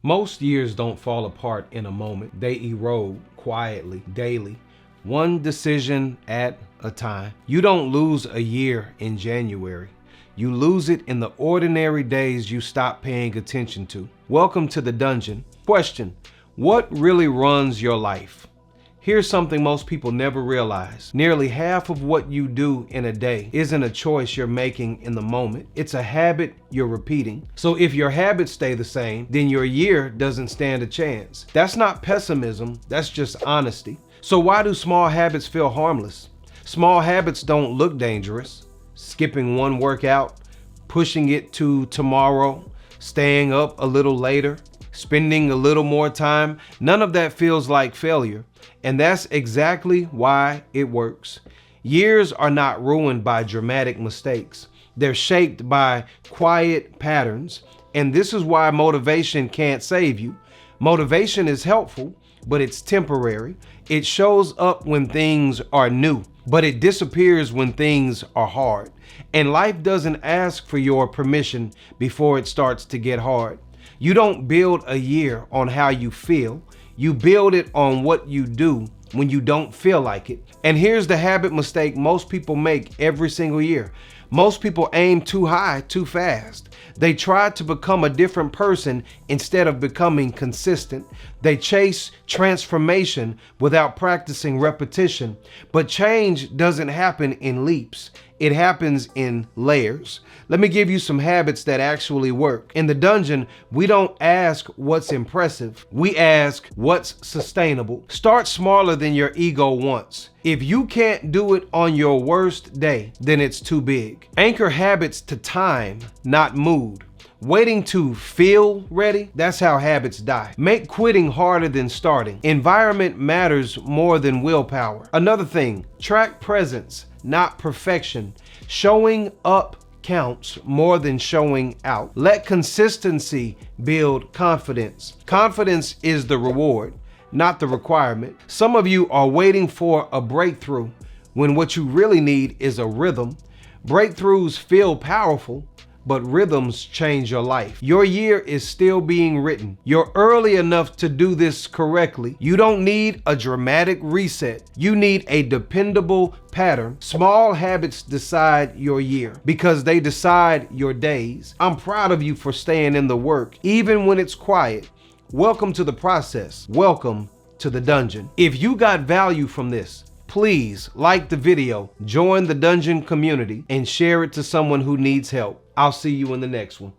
Most years don't fall apart in a moment. They erode quietly, daily, one decision at a time. You don't lose a year in January. You lose it in the ordinary days you stop paying attention to. Welcome to the dungeon. Question: what really runs your life? Here's something most people never realize. Nearly half of what you do in a day isn't a choice you're making in the moment. It's a habit you're repeating. So if your habits stay the same, then your year doesn't stand a chance. That's not pessimism, that's just honesty. So why do small habits feel harmless? Small habits don't look dangerous. Skipping one workout, pushing it to tomorrow, staying up a little later, spending a little more time, none of that feels like failure. And that's exactly why it works. Years are not ruined by dramatic mistakes. They're shaped by quiet patterns. And this is why motivation can't save you. Motivation is helpful, but it's temporary. It shows up when things are new, but it disappears when things are hard. And life doesn't ask for your permission before it starts to get hard. You don't build a year on how you feel. You build it on what you do when you don't feel like it. And here's the habit mistake most people make every single year. Most people aim too high too fast. They try to become a different person instead of becoming consistent. They chase transformation without practicing repetition. But change doesn't happen in leaps. It happens in layers. Let me give you some habits that actually work. In the dungeon, we don't ask what's impressive. We ask what's sustainable. Start smaller than your ego wants. If you can't do it on your worst day, then it's too big. Anchor habits to time, not mood. Waiting to feel ready, that's how habits die. Make quitting harder than starting. Environment matters more than willpower. Another thing, track presence, not perfection. Showing up counts more than showing out. Let consistency build confidence. Confidence is the reward, not the requirement. Some of you are waiting for a breakthrough when what you really need is a rhythm. Breakthroughs feel powerful, but rhythms change your life. Your year is still being written. You're early enough to do this correctly. You don't need a dramatic reset. You need a dependable pattern. Small habits decide your year because they decide your days. I'm proud of you for staying in the work, even when it's quiet. Welcome to the process. Welcome to the dungeon. If you got value from this, please like the video, join the dungeon community, and share it to someone who needs help. I'll see you in the next one.